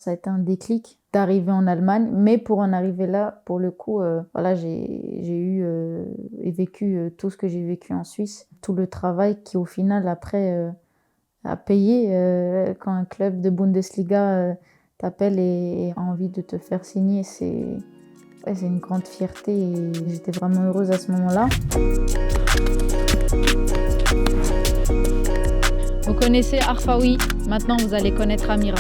Ça a été un déclic d'arriver en Allemagne, mais pour en arriver là, pour le coup, voilà, j'ai eu, et vécu, tout ce que j'ai vécu en Suisse. Tout le travail qui au final après, a payé, quand un club de Bundesliga, t'appelle et a envie de te faire signer, ouais, c'est une grande fierté et j'étais vraiment heureuse à ce moment-là. Vous connaissez Arfaoui, maintenant vous allez connaître Amira.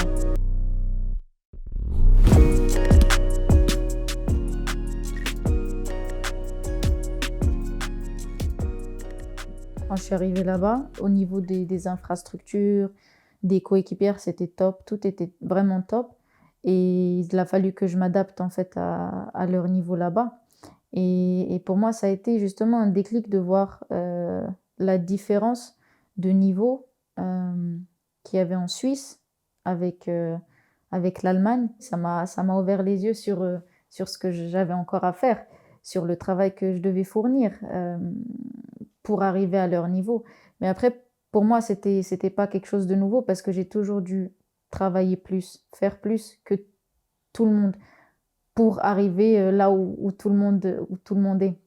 Quand je suis arrivée là-bas, au niveau des infrastructures, des coéquipières, c'était top, tout était vraiment top et il a fallu que je m'adapte en fait à leur niveau là-bas et pour moi, ça a été justement un déclic de voir, la différence de niveau, qu'il y avait en Suisse avec, avec l'Allemagne. Ça m'a ouvert les yeux sur ce que j'avais encore à faire, sur le travail que je devais fournir, pour arriver à leur niveau. Mais après, pour moi, c'était pas quelque chose de nouveau parce que j'ai toujours dû travailler plus, faire plus que tout le monde pour arriver, là où tout le monde est.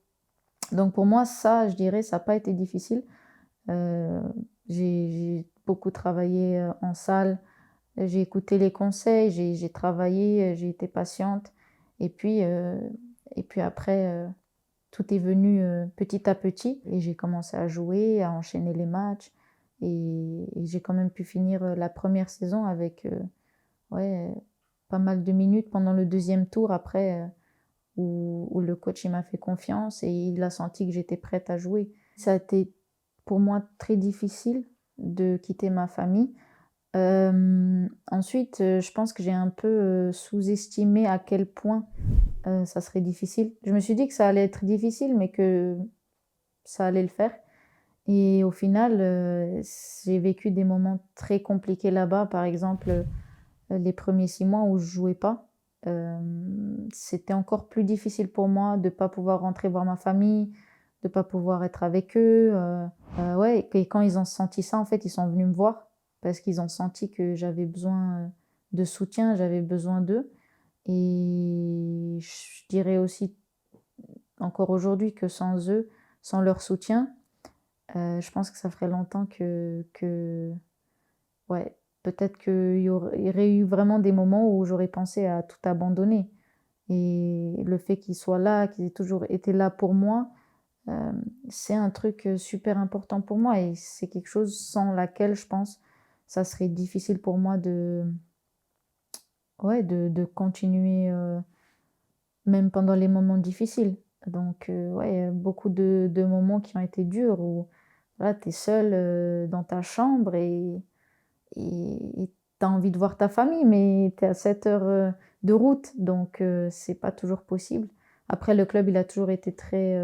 Donc pour moi, ça, je dirais, ça a pas été difficile. Heu, j'ai beaucoup travaillé, en salle, j'ai écouté les conseils, j'ai travaillé, j'ai été patiente et puis, heu et puis après, tout est venu, petit à petit et j'ai commencé à jouer, à enchaîner les matchs et j'ai quand même pu finir, la première saison avec, ouais, pas mal de minutes pendant le deuxième tour après, où le coach il m'a fait confiance et il a senti que j'étais prête à jouer. Ça a été pour moi très difficile de quitter ma famille. Ensuite, je pense que j'ai un peu, sous-estimé à quel point, ça serait difficile. Je me suis dit que ça allait être difficile, mais que ça allait le faire et au final, j'ai vécu des moments très compliqués là-bas. Par exemple, les premiers 6 mois où je jouais pas, c'était encore plus difficile pour moi de pas pouvoir rentrer voir ma famille, de pas pouvoir être avec eux, ouais et quand ils ont senti ça, en fait, ils sont venus me voir parce qu'ils ont senti que j'avais besoin, de soutien, j'avais besoin d'eux et je dirais aussi encore aujourd'hui que sans eux, sans leur soutien, je pense que ça ferait longtemps que ouais, peut-être qu'il y aurait eu vraiment des moments où j'aurais pensé à tout abandonner et le fait qu'ils soient là, qu'ils aient toujours été là pour moi, c'est un truc, super important pour moi et c'est quelque chose sans laquelle je pense, ça serait difficile pour moi de ouais, de continuer, même pendant les moments difficiles. Donc ouais, beaucoup de moments qui ont été durs où, voilà, tu es seule, dans ta chambre et tu as envie de voir ta famille, mais tu es à 7 heures, de route, donc c'est pas toujours possible. Après le club, il a toujours été très,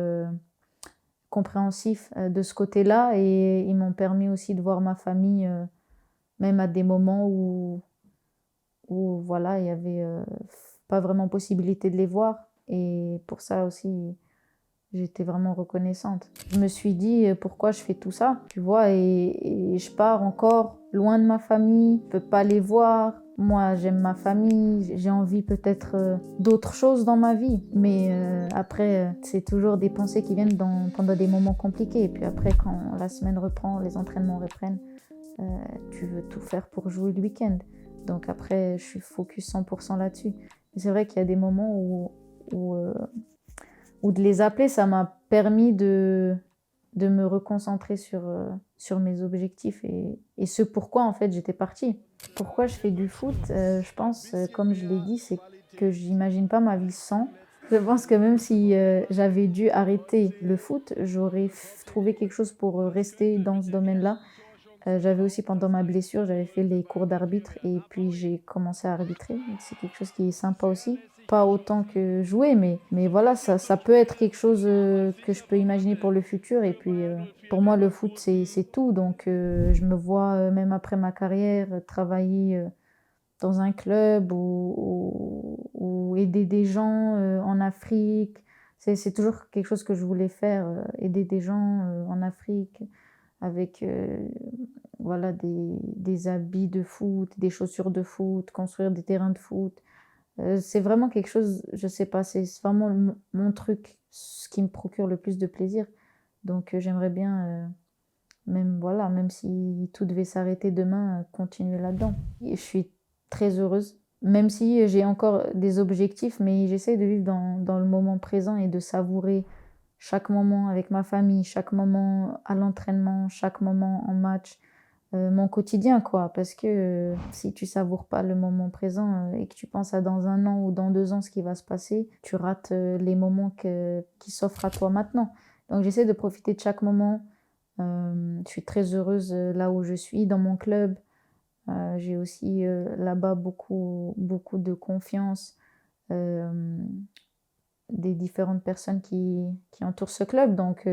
compréhensif, de ce côté-là et ils m'ont permis aussi de voir ma famille, même à des moments où voilà, il y avait, pas vraiment possibilité de les voir et pour ça aussi, j'étais vraiment reconnaissante. Je me suis dit: «Pourquoi je fais tout ça?» Tu vois? Et je pars encore loin de ma famille, je peux pas les voir. Moi, j'aime ma famille, j'ai envie peut-être, d'autres choses dans ma vie. Mais après, c'est toujours des pensées qui viennent pendant des moments compliqués et puis après quand la semaine reprend, les entraînements reprennent, heu, tu veux tout faire pour jouer le week-end. Donc après, je suis focus 100 là-dessus. Mais c'est vrai qu'il y a des moments où ou de les appeler, ça m'a permis de me reconcentrer sur mes objectifs et ce pourquoi en fait j'étais partie. Pourquoi je fais du foot? Je pense, comme je l'ai dit, c'est que j'imagine pas ma vie sans. Je pense que même si, j'avais dû arrêter le foot, j'aurais trouvé quelque chose pour, rester dans ce domaine-là. J'avais aussi pendant ma blessure, j'avais fait les cours d'arbitre et puis j'ai commencé à arbitrer. Donc c'est quelque chose qui est sympa aussi. Pas autant que jouer, mais voilà, ça peut être quelque chose, que je peux imaginer pour le futur et puis, pour moi le foot c'est tout donc je me vois, même après ma carrière, travailler, dans un club ou aider des gens, en Afrique. C'est toujours quelque chose que je voulais faire, aider des gens, en Afrique avec, voilà, des habits de foot, des chaussures de foot, construire des terrains de foot. C'est vraiment quelque chose, je sais pas, c'est vraiment mon truc, ce qui me procure le plus de plaisir. Donc j'aimerais bien, même voilà, même si tout devait s'arrêter demain, continuer là-dedans. Et je suis très heureuse, même si j'ai encore des objectifs, mais j'essaie de vivre dans le moment présent et de savourer chaque moment avec ma famille, chaque moment à l'entraînement, chaque moment en match, mon quotidien quoi. Parce que, si tu savoures pas le moment présent, et que tu penses à dans 1 an ou dans 2 ans ce qui va se passer, tu rates, les moments qui s'offrent à toi maintenant. Donc j'essaie de profiter de chaque moment. Je suis très heureuse, là où je suis, dans mon club. J'ai aussi, là-bas beaucoup de confiance, hem, des différentes personnes qui entourent ce club. Donc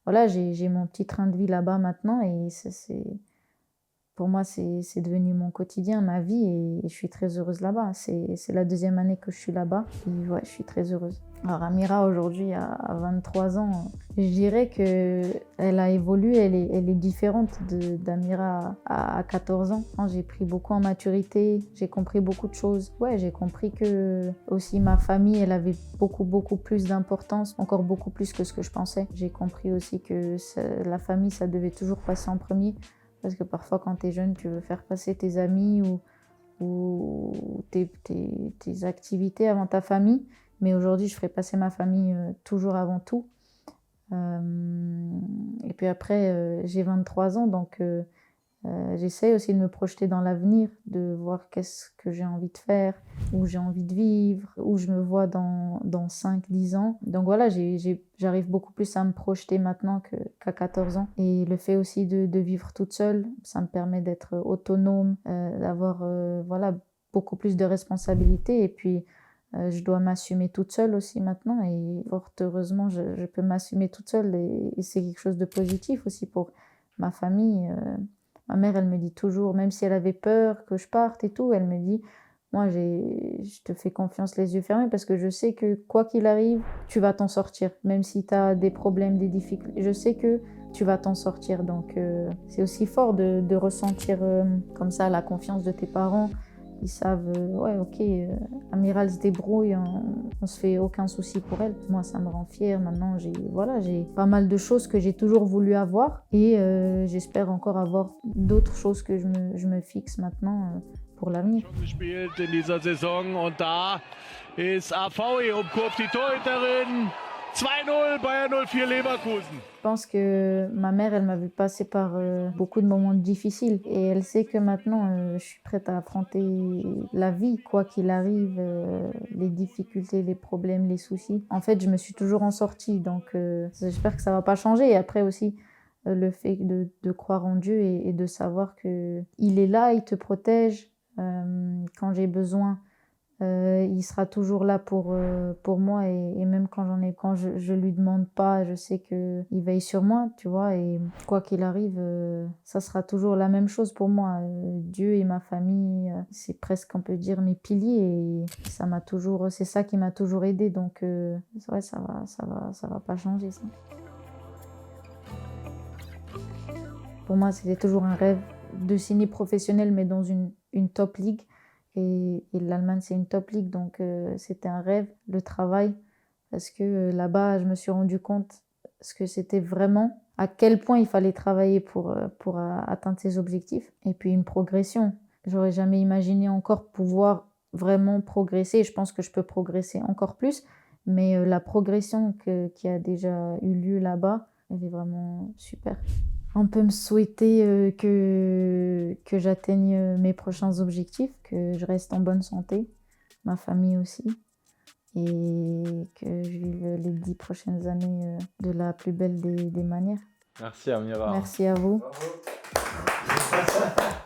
voilà, j'ai mon petit train de vie là-bas maintenant et ça c'est pour moi, c'est devenu mon quotidien, ma vie et je suis très heureuse là-bas. C'est la 2e année que je suis là-bas et ouais, je suis très heureuse. Alors Amira aujourd'hui a 23 ans. Je dirais qu'elle a évolué, elle est différente d'Amira à 14 ans. Quand j'ai pris beaucoup en maturité, j'ai compris beaucoup de choses. Ouais, j'ai compris que aussi ma famille, elle avait beaucoup plus d'importance, encore beaucoup plus que ce que je pensais. J'ai compris aussi que la famille, ça devait toujours passer en premier. Parce que parfois, quand tu es jeune, tu veux faire passer tes amis ou tes activités avant ta famille. Mais aujourd'hui, je ferai passer ma famille toujours avant tout. Et puis après, j'ai 23 ans, donc j'essaie aussi de me projeter dans l'avenir, de voir qu'est-ce que j'ai envie de faire, où j'ai envie de vivre, où je me vois dans 5-10 ans. Donc voilà, j'arrive beaucoup plus à me projeter maintenant qu'à 14 ans. Et le fait aussi de vivre toute seule, ça me permet d'être autonome, d'avoir voilà, beaucoup plus de responsabilités. Et puis, je dois m'assumer toute seule aussi maintenant. Et fort heureusement, je peux m'assumer toute seule. Et c'est quelque chose de positif aussi pour ma famille. Ma mère, elle me dit toujours, même si elle avait peur que je parte et tout, elle me dit, moi, je te fais confiance les yeux fermés parce que je sais que quoi qu'il arrive, tu vas t'en sortir. Même si tu as des problèmes, des difficultés, je sais que tu vas t'en sortir. Donc, c'est aussi fort de ressentir comme ça la confiance de tes parents. Ils savent, ouais, ok, Amiral se débrouille, on se fait aucun souci pour elle. Moi, ça me rend fière. Maintenant, voilà, j'ai pas mal de choses que j'ai toujours voulu avoir et j'espère encore avoir d'autres choses que je me fixe maintenant pour l'avenir. Gespielt in dieser Saison und da ist AV umkurvt die Torhüterin. 2-0 Bayern 04 Leverkusen. Je pense que ma mère, elle m'a vu passer par beaucoup de moments difficiles et elle sait que maintenant, je suis prête à affronter la vie, quoi qu'il arrive, les difficultés, les problèmes, les soucis. En fait, je me suis toujours en sortie, donc j'espère que ça va pas changer. Et après aussi, le fait de croire en Dieu et de savoir qu'il est là, il te protège quand j'ai besoin. Il sera toujours là pour moi et même quand je lui demande pas, je sais qu'il veille sur moi, tu vois? Et quoi qu'il arrive, ça sera toujours la même chose pour moi. Dieu et ma famille, c'est presque, on peut dire, mes piliers et c'est ça qui m'a toujours aidée donc ouais, ça va pas changer ça. Pour moi, c'était toujours un rêve de signer professionnel, mais dans une top league. Et l'Allemagne, c'est une top league, donc c'était un rêve, le travail, parce que là-bas, je me suis rendu compte ce que c'était vraiment, à quel point il fallait travailler pour atteindre ses objectifs. Et puis une progression. J'aurais jamais imaginé encore pouvoir vraiment progresser. Et je pense que je peux progresser encore plus, mais la progression qui a déjà eu lieu là-bas, elle est vraiment super. On peut me souhaiter que j'atteigne mes prochains objectifs, que je reste en bonne santé, ma famille aussi, et que je vive les 10 prochaines années de la plus belle des manières. Merci Amira. Merci à vous. Bravo.